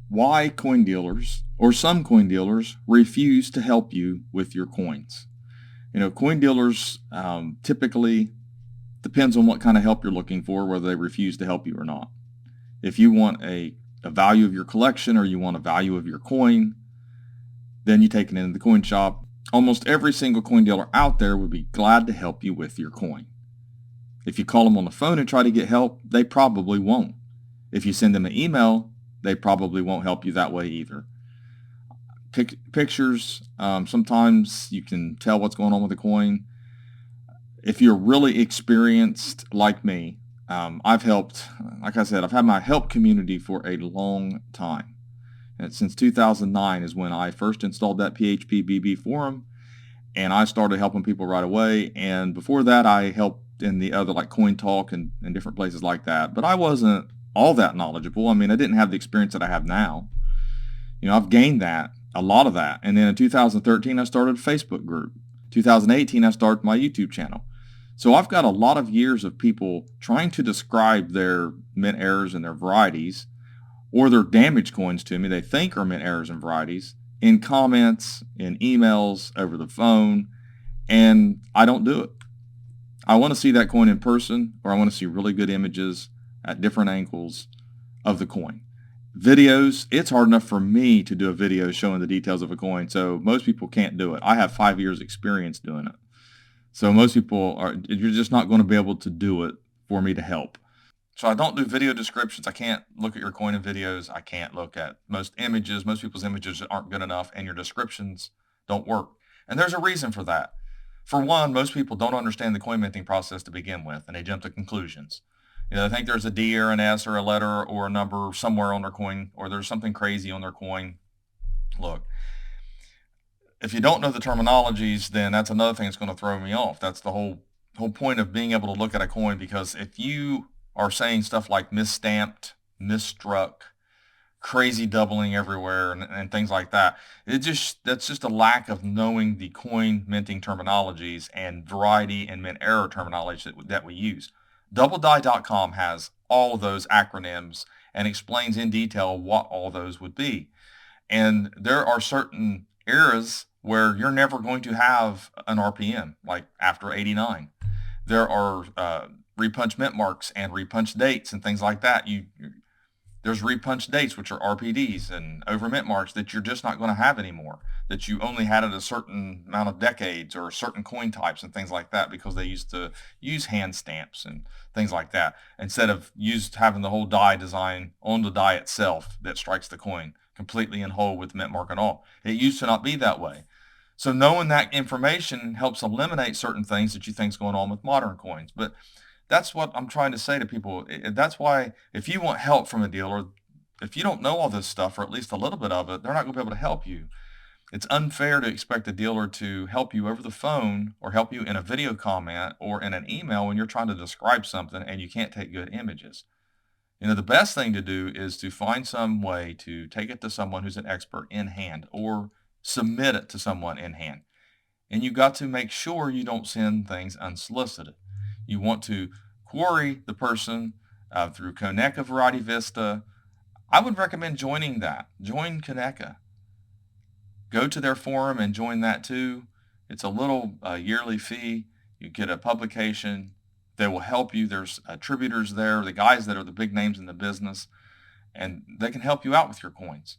Why coin dealers or some coin dealers refuse to help you with your coins. Coin dealers typically depends on what kind of help you're looking for, whether they refuse to help you or not. If you want a value of your collection or you want a value of your coin, then you take it into the coin shop. Almost every single coin dealer out there would be glad to help you with your coin. If you call them on the phone and try to get help, they probably won't. If you send them an email, they probably won't help you that way either. Pictures, sometimes you can tell what's going on with the coin. If you're really experienced like me, I've helped, like I said, I've had my help community for a long time. And since 2009 is when I first installed that PHP BB forum, and I started helping people right away. And before that, I helped in the other, like Coin Talk and different places like that. But I wasn't all that knowledgeable. I mean, I didn't have the experience that I have now. I've gained that, a lot of that. And then in 2013, I started a Facebook group. 2018, I started my YouTube channel. So I've got a lot of years of people trying to describe their mint errors and their varieties, or their damaged coins to me they think are mint errors and varieties, in comments, in emails, over the phone, and I don't do it. I want to see that coin in person, or I want to see really good images at different angles of the coin. Videos, it's hard enough for me to do a video showing the details of a coin, so most people can't do it. I have 5 years experience doing it. So most people you're just not going to be able to do it for me to help. So I don't do video descriptions. I can't look at your coin in videos. I can't look at most images. Most people's images aren't good enough, and your descriptions don't work. And there's a reason for that. For one, most people don't understand the coin minting process to begin with, and they jump to conclusions. They think there's a D or an S or a letter or a number somewhere on their coin, or there's something crazy on their coin. Look, if you don't know the terminologies, then that's another thing that's going to throw me off. That's the whole point of being able to look at a coin, because if you are saying stuff like misstamped, misstruck, crazy doubling everywhere, and things like that, that's just a lack of knowing the coin minting terminologies and variety and mint error terminology that we use. DoubleDie.com has all of those acronyms and explains in detail what all those would be. And there are certain eras where you're never going to have an RPM, like after 89. There are repunch mint marks and repunch dates and things like that. There's repunch dates, which are RPDs, and over mint marks that you're just not going to have anymore, that you only had at a certain amount of decades or certain coin types and things like that, because they used to use hand stamps and things like that instead of having the whole die design on the die itself that strikes the coin completely in whole with mint mark and all. It used to not be that way. So knowing that information helps eliminate certain things that you think is going on with modern coins. But that's what I'm trying to say to people. That's why if you want help from a dealer, if you don't know all this stuff, or at least a little bit of it, they're not going to be able to help you. It's unfair to expect a dealer to help you over the phone or help you in a video comment or in an email when you're trying to describe something and you can't take good images. The best thing to do is to find some way to take it to someone who's an expert in hand, or submit it to someone in hand. And you've got to make sure you don't send things unsolicited. You want to query the person through Coneca Variety Vista. I would recommend joining that. Join Coneca. Go to their forum and join that too. It's a little yearly fee. You get a publication. They will help you. There's attributors there, the guys that are the big names in the business, and they can help you out with your coins.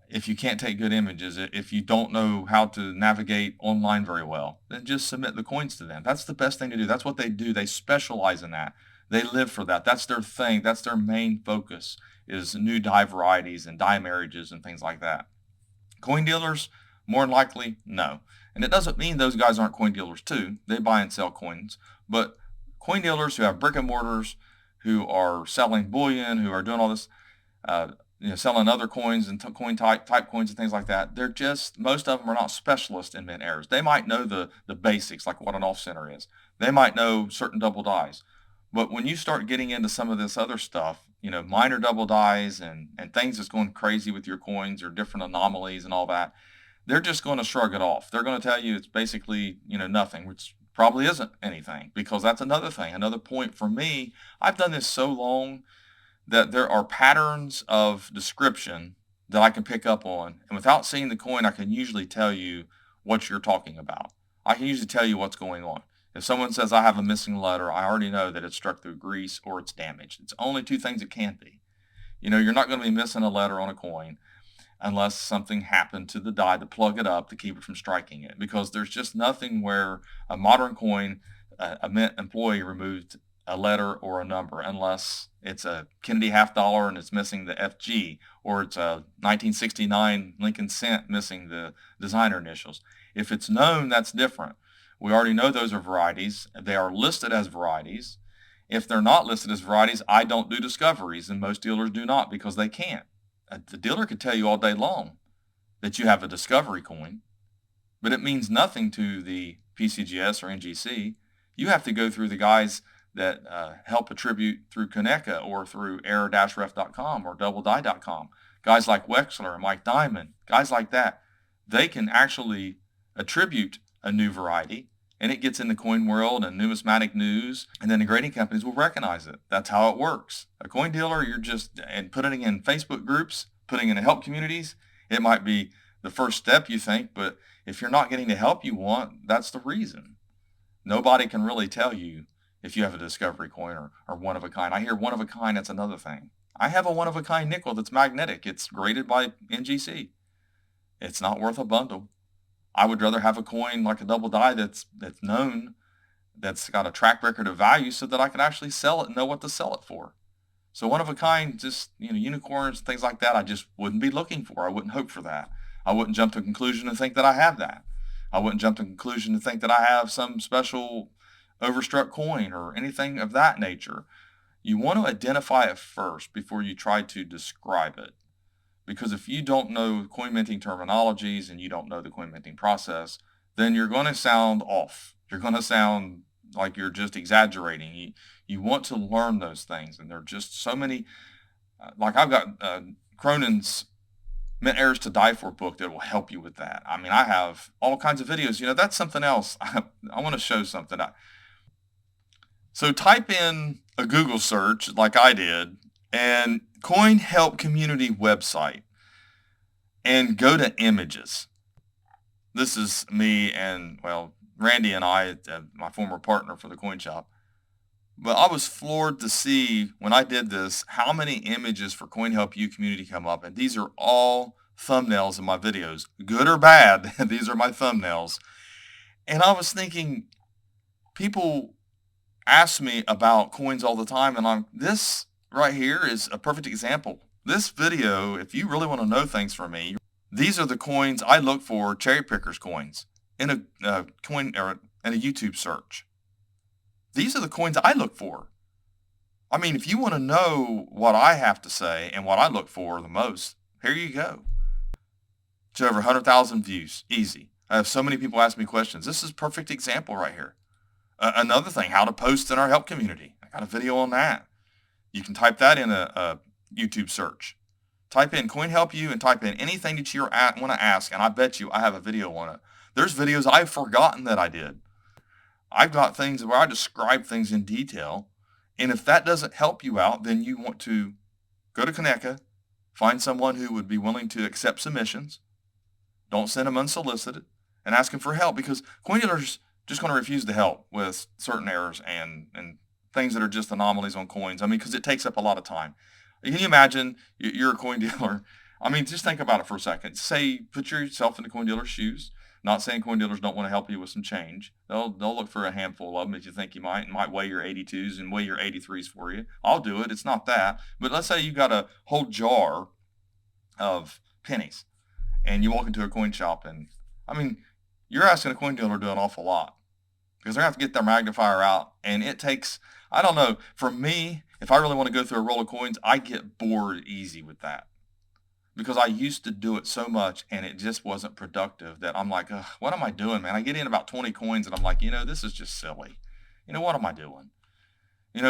If you can't take good images, if you don't know how to navigate online very well, then just submit the coins to them. That's the best thing to do. That's what they do. They specialize in that. They live for that. That's their thing. That's their main focus, is new die varieties and die marriages and things like that. Coin dealers, more than likely, no. And it doesn't mean those guys aren't coin dealers too. They buy and sell coins. But coin dealers who have brick and mortars, who are selling bullion, who are doing all this, selling other coins and coin type coins and things like that, most of them are not specialists in mint errors. They might know the basics, like what an off center is. They might know certain double dies. But when you start getting into some of this other stuff, minor double dies and things that's going crazy with your coins, or different anomalies and all that, they're just going to shrug it off. They're going to tell you it's basically, nothing, which probably isn't anything, because that's another thing, another point for me. I've done this so long that there are patterns of description that I can pick up on. And without seeing the coin, I can usually tell you what you're talking about. I can usually tell you what's going on. If someone says I have a missing letter, I already know that it's struck through grease or it's damaged. It's only two things it can be. You're not going to be missing a letter on a coin unless something happened to the die to plug it up to keep it from striking it, because there's just nothing where a modern coin, a mint employee removed a letter or a number, unless it's a Kennedy half dollar and it's missing the FG, or it's a 1969 Lincoln cent missing the designer initials. If it's known, that's different. We already know those are varieties. They are listed as varieties. If they're not listed as varieties, I don't do discoveries, and most dealers do not because they can't. The dealer could tell you all day long that you have a discovery coin, but it means nothing to the PCGS or NGC. You have to go through the guys that help attribute through Coneca or through error-ref.com or doubledie.com. Guys like Wexler and Mike Diamond, guys like that, they can actually attribute a new variety, and it gets in the coin world and numismatic news, and then the grading companies will recognize it. That's how it works. A coin dealer, and putting it in Facebook groups, putting it in help communities, it might be the first step, you think, but if you're not getting the help you want, that's the reason. Nobody can really tell you if you have a discovery coin or one of a kind. I hear one of a kind, that's another thing. I have a one of a kind nickel that's magnetic. It's graded by NGC. It's not worth a bundle. I would rather have a coin like a double die that's known, that's got a track record of value, so that I can actually sell it and know what to sell it for. So one of a kind, just unicorns, things like that, I just wouldn't be looking for. I wouldn't hope for that. I wouldn't jump to a conclusion and think that I have that. I wouldn't jump to a conclusion and think that I have some special overstruck coin or anything of that nature. You want to identify it first before you try to describe it. Because if you don't know coin minting terminologies and you don't know the coin minting process, then you're going to sound off. You're going to sound like you're just exaggerating. You want to learn those things, and there are just so many. Like I've got Cronin's Mint Errors to Die For book that will help you with that. I mean, I have all kinds of videos. That's something else. I want to show something. So type in a Google search like I did, and Coin Help Community website, and go to images. This is me and, Randy and I, my former partner for the coin shop. But I was floored to see when I did this how many images for Coin Help You community come up. And these are all thumbnails in my videos, good or bad. These are my thumbnails. And I was thinking, people ask me about coins all the time, and this right here is a perfect example. This video, if you really want to know things from me, these are the coins I look for, cherry pickers coins, in a coin or in a YouTube search. These are the coins I look for. I mean, if you want to know what I have to say and what I look for the most, here you go. To over 100,000 views, easy. I have so many people ask me questions. This is a perfect example right here. Another thing, how to post in our help community. I got a video on that. You can type that in a YouTube search. Type in Coin Help You and type in anything that you want to ask, and I bet you I have a video on it. There's videos I've forgotten that I did. I've got things where I describe things in detail, and if that doesn't help you out, then you want to go to Coneca, find someone who would be willing to accept submissions. Don't send them unsolicited, and ask them for help, because coin dealers just going to refuse to help with certain errors and things that are just anomalies on coins. I mean, because it takes up a lot of time. Can you imagine you're a coin dealer? I mean, just think about it for a second. Say, put yourself in the coin dealer's shoes. Not saying coin dealers don't want to help you with some change. They'll look for a handful of them if you think you might weigh your 82s and weigh your 83s for you. I'll do it. It's not that. But let's say you got a whole jar of pennies and you walk into a coin shop, and I mean, you're asking a coin dealer to do an awful lot, because they're going to have to get their magnifier out, and it takes, I don't know, for me, if I really want to go through a roll of coins, I get bored easy with that, because I used to do it so much and it just wasn't productive that I'm like, what am I doing, man? I get in about 20 coins and I'm like, this is just silly. What am I doing?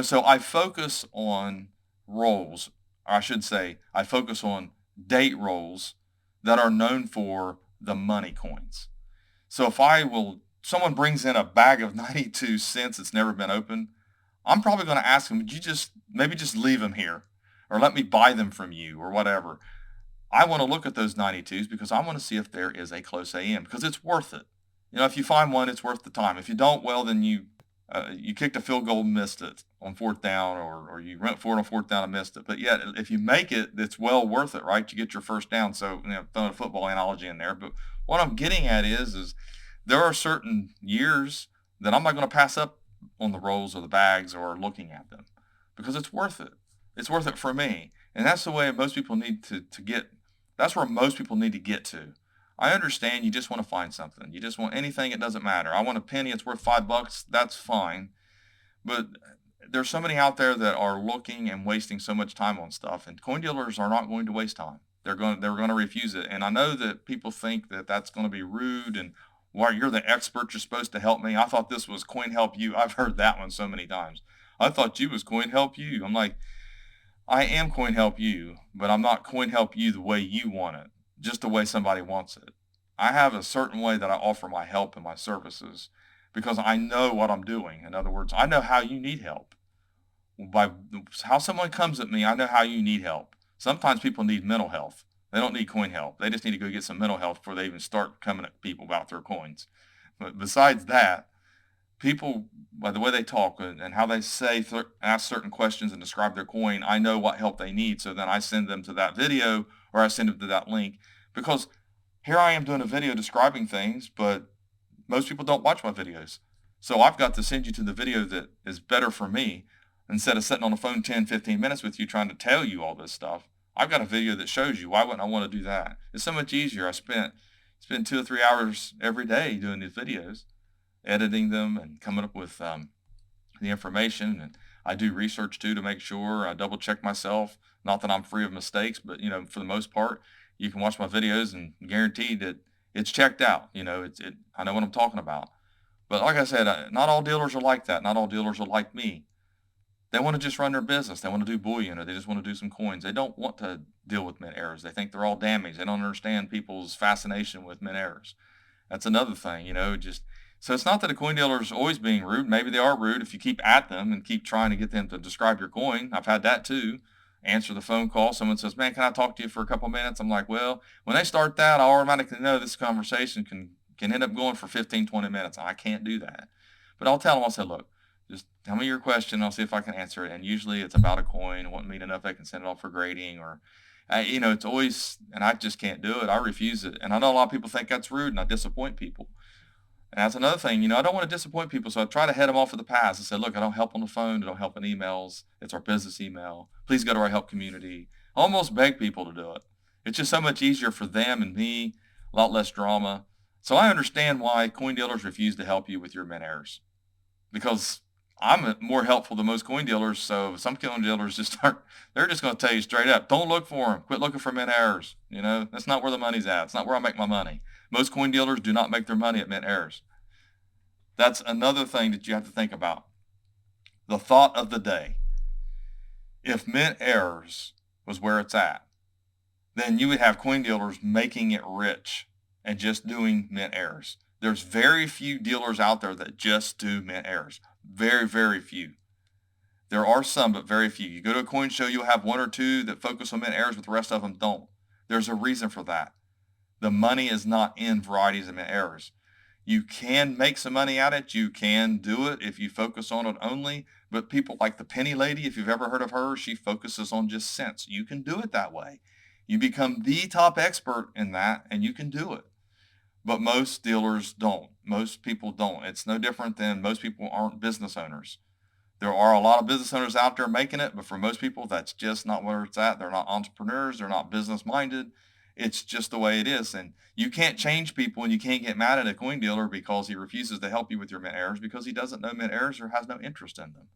So I focus on rolls, or I should say, I focus on date rolls that are known for the money coins. So if someone brings in a bag of 92 cents that's never been opened, I'm probably going to ask them, would you maybe just leave them here? or let me buy them from you or whatever. I want to look at those 92s because I want to see if there is a close AM because it's worth it. If you find one, it's worth the time. If you don't, well, then you kicked a field goal and missed it on fourth down, or you went for it on fourth down and missed it. But yet, if you make it, it's well worth it, right? You get your first down. So, throwing a football analogy in there. But what I'm getting at is there are certain years that I'm not going to pass up on the rolls or the bags or looking at them because it's worth it. It's worth it for me. And that's the way most people need to get. That's where most people need to get to. I understand you just want to find something. You just want anything. It doesn't matter. I want a penny. It's worth $5. That's fine. But there's so many out there that are looking and wasting so much time on stuff. And coin dealers are not going to waste time. They're going to refuse it. And I know that people think that that's going to be rude and why you're the expert. You're supposed to help me. I thought this was Coin Help You. I've heard that one so many times. I thought you was Coin Help You. I'm like, I am Coin Help You, but I'm not Coin Help You the way you want it, just the way somebody wants it. I have a certain way that I offer my help and my services because I know what I'm doing. In other words, I know how you need help. By how someone comes at me, I know how you need help. Sometimes people need mental health. They don't need coin help. They just need to go get some mental health before they even start coming at people about their coins. But besides that, people, by the way they talk and how they ask certain questions and describe their coin, I know what help they need. So then I send them to that video or I send them to that link because here I am doing a video describing things, but most people don't watch my videos. So I've got to send you to the video that is better for me instead of sitting on the phone 10, 15 minutes with you trying to tell you all this stuff. I've got a video that shows you. Why wouldn't I want to do that? It's so much easier. I spend 2 or 3 hours every day doing these videos, editing them and coming up with the information. And I do research too to make sure I double check myself. Not that I'm free of mistakes, but for the most part, you can watch my videos and guarantee that it's checked out. I know what I'm talking about. But like I said, not all dealers are like that. Not all dealers are like me. They want to just run their business. They want to do bullion or they just want to do some coins. They don't want to deal with mint errors. They think they're all damaged. They don't understand people's fascination with mint errors. That's another thing, so it's not that a coin dealer is always being rude. Maybe they are rude if you keep at them and keep trying to get them to describe your coin. I've had that too. Answer the phone call. Someone says, man, can I talk to you for a couple minutes? I'm like, well, when they start that, I automatically know this conversation can end up going for 15, 20 minutes. I can't do that. But I'll tell them, I'll say, look, just tell me your question. I'll see if I can answer it. And usually it's about a coin. Want me to know if they can send it off for grading or, it's always, and I just can't do it. I refuse it. And I know a lot of people think that's rude and I disappoint people. And that's another thing, I don't want to disappoint people. So I try to head them off of the pass and say, look, I don't help on the phone. I don't help in emails. It's our business email. Please go to our help community. I almost beg people to do it. It's just so much easier for them and me, a lot less drama. So I understand why coin dealers refuse to help you with your mint errors because I'm more helpful than most coin dealers. So some coin dealers they're just going to tell you straight up, don't look for them. Quit looking for mint errors. That's not where the money's at. It's not where I make my money. Most coin dealers do not make their money at mint errors. That's another thing that you have to think about. The thought of the day. If mint errors was where it's at, then you would have coin dealers making it rich and just doing mint errors. There's very few dealers out there that just do mint errors. Very, very few. There are some, but very few. You go to a coin show, you'll have one or two that focus on mint errors, but the rest of them don't. There's a reason for that. The money is not in varieties of mint errors. You can make some money at it. You can do it if you focus on it only. But people like the Penny Lady, if you've ever heard of her, she focuses on just cents. You can do it that way. You become the top expert in that, and you can do it. But most dealers don't. Most people don't. It's no different than most people aren't business owners. There are a lot of business owners out there making it, but for most people, that's just not where it's at. They're not entrepreneurs. They're not business minded. It's just the way it is. And you can't change people and you can't get mad at a coin dealer because he refuses to help you with your mint errors because he doesn't know mint errors or has no interest in them.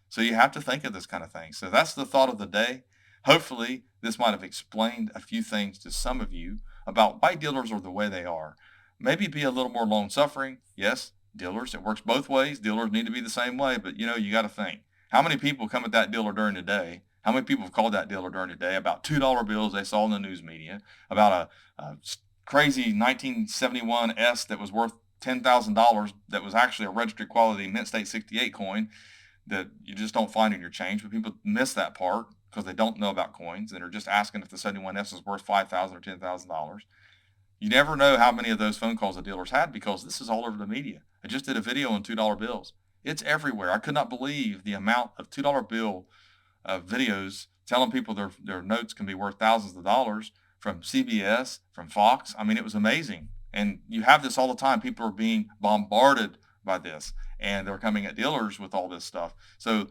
So you have to think of this kind of thing. So that's the thought of the day. Hopefully, this might have explained a few things to some of you about why dealers are the way they are. Maybe be a little more long suffering. Yes, dealers, it works both ways. Dealers need to be the same way, but you got to think. How many people come at that dealer during the day? How many people have called that dealer during the day about $2 bills they saw in the news media, about a crazy 1971 S that was worth $10,000 that was actually a registered quality Mint State 68 coin that you just don't find in your change, but people miss that part because they don't know about coins and are just asking if the 71S is worth $5,000 or $10,000. You never know how many of those phone calls the dealers had because this is all over the media. I just did a video on $2 bills. It's everywhere. I could not believe the amount of $2 bill videos telling people their notes can be worth thousands of dollars from CBS, from Fox. I mean, it was amazing. And you have this all the time. People are being bombarded by this, and they're coming at dealers with all this stuff. So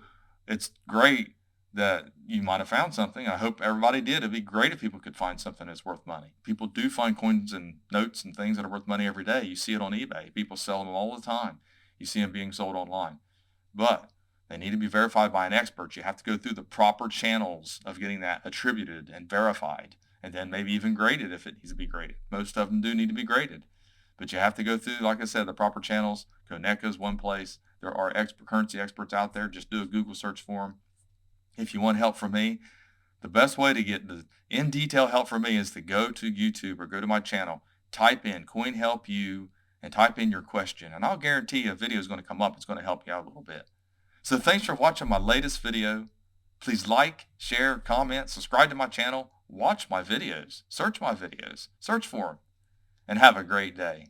it's great that you might have found something. I hope everybody did. It'd be great if people could find something that's worth money. People do find coins and notes and things that are worth money every day. You see it on eBay. People sell them all the time. You see them being sold online. But they need to be verified by an expert. You have to go through the proper channels of getting that attributed and verified, and then maybe even graded if it needs to be graded. Most of them do need to be graded. But you have to go through, like I said, the proper channels. Coneca is one place. There are currency experts out there. Just do a Google search for them. If you want help from me, the best way to get the in-detail help from me is to go to YouTube or go to my channel, type in Coin Help You, and type in your question. And I'll guarantee you a video is going to come up. It's going to help you out a little bit. So thanks for watching my latest video. Please like, share, comment, subscribe to my channel, watch my videos, search for them, and have a great day.